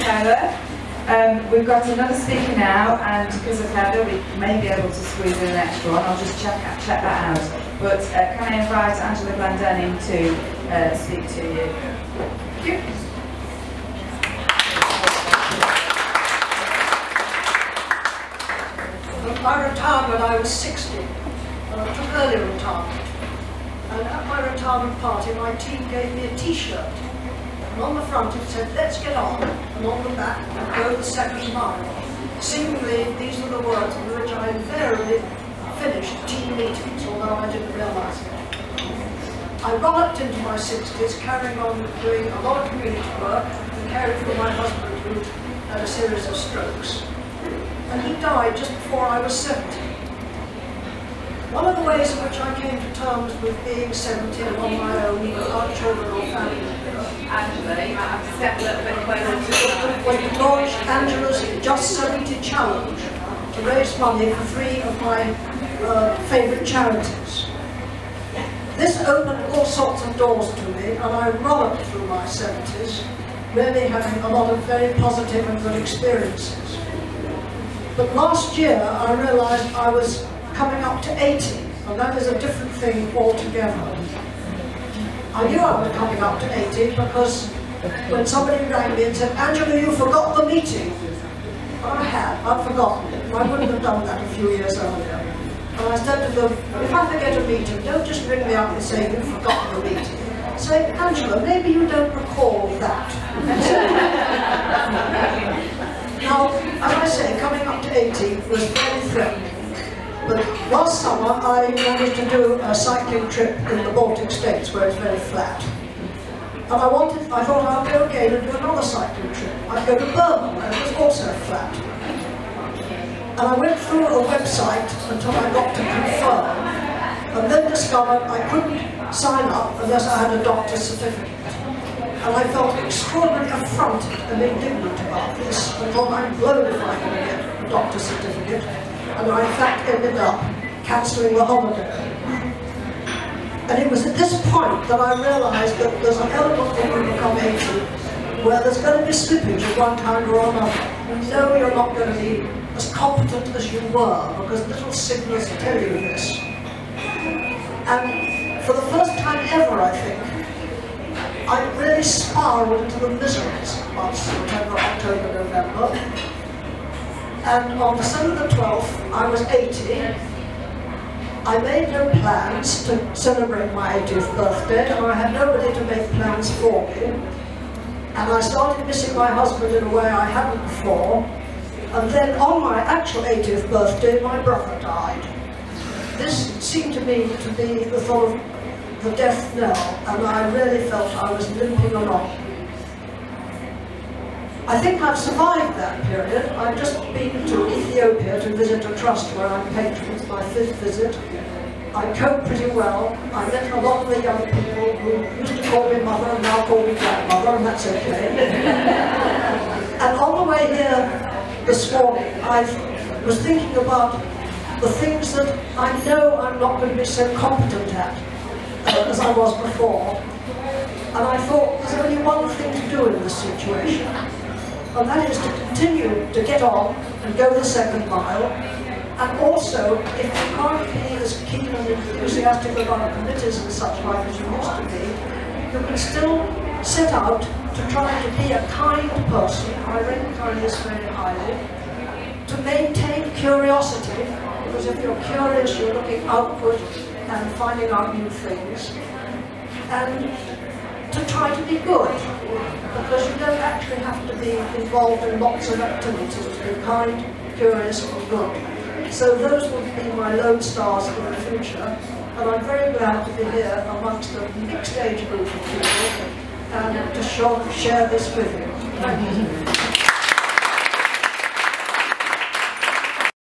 Heather. We've got another speaker now, and because of Heather, we may be able to squeeze in an extra one. I'll just check that out. But can I invite Angela Glendenning to speak to you? Thank you. I retired when I was 60. I took early retirement. And at my retirement party, my team gave me a T-shirt. And on the front it said, "Let's get on," and on the back, "Go the second mile." Seemingly, these were the words with which I invariably finished team meetings, although I didn't realise it. I rollipped into my 60s, carrying on doing a lot of community work, and caring for my husband who had a series of strokes. And he died just before I was 70. One of the ways in which I came to terms with being 70 and on my own without children or family, Angela, you might have to step a little bit closer to when we launched Angela's Just 70 Challenge to raise money for 3 of my favourite charities. This opened all sorts of doors to me, and I rollipped through my 70s, really having a lot of very positive and good experiences. But last year I realised I was coming up to 80, and that is a different thing altogether. I knew I was coming up to 80 because when somebody rang me and said, "Angela, you forgot the meeting." I had, I'd forgotten it. I wouldn't have done that a few years earlier. And I said to them, "If I forget a meeting, don't just ring me up and say you've forgotten the meeting. Say, "Angela, maybe you don't recall that." Now, as I say, coming up to 80 was very threatening. But last summer I managed to do a cycling trip in the Baltic States where it's very flat. And I thought I'd go again and do another cycling trip. I'd go to Burma where it was also flat. And I went through a website until I got to confirm, and then discovered I couldn't sign up unless I had a doctor's certificate. And I felt extraordinarily affronted and indignant about this, and thought I'm blown if I can get a doctor's certificate. And I in fact ended up cancelling the holiday. And it was at this point that I realised that there's an element when you become 80 where there's going to be slippage of one kind or another. You know you're not going to be as competent as you were, because little signals tell you this. And for the first time ever, I think, I really spiraled into the miseries of September, October, November. And on December the 12th, I was 80. I made no plans to celebrate my 80th birthday, and I had nobody to make plans for me. And I started missing my husband in a way I hadn't before. And then on my actual 80th birthday, my brother died. This seemed to me to be the sort of the death knell, and I really felt I was limping along. I think I've survived that period. I've just been to Ethiopia to visit a trust where I'm patron. It's my 5th visit. I cope pretty well. I met a lot of the young people who used to call me mother and now call me grandmother, and that's okay. And on the way here this morning, I was thinking about the things that I know I'm not going to be so competent at as I was before. And I thought, there's only one thing to do in this situation, and that is to continue to get on and go the second mile. And also, if you can't be as keen and enthusiastic about committees and such like as you used to be, you can still set out to try to be a kind person. I rate kindness very highly. To maintain curiosity, because if you're curious, you're looking outward and finding out new things. And to try to be good, because you don't actually have to be involved in lots of activities to be kind, curious and good. So those would be my lodestars in the future, and I'm very glad to be here amongst a mixed age group of people and to share this with you. Thank you.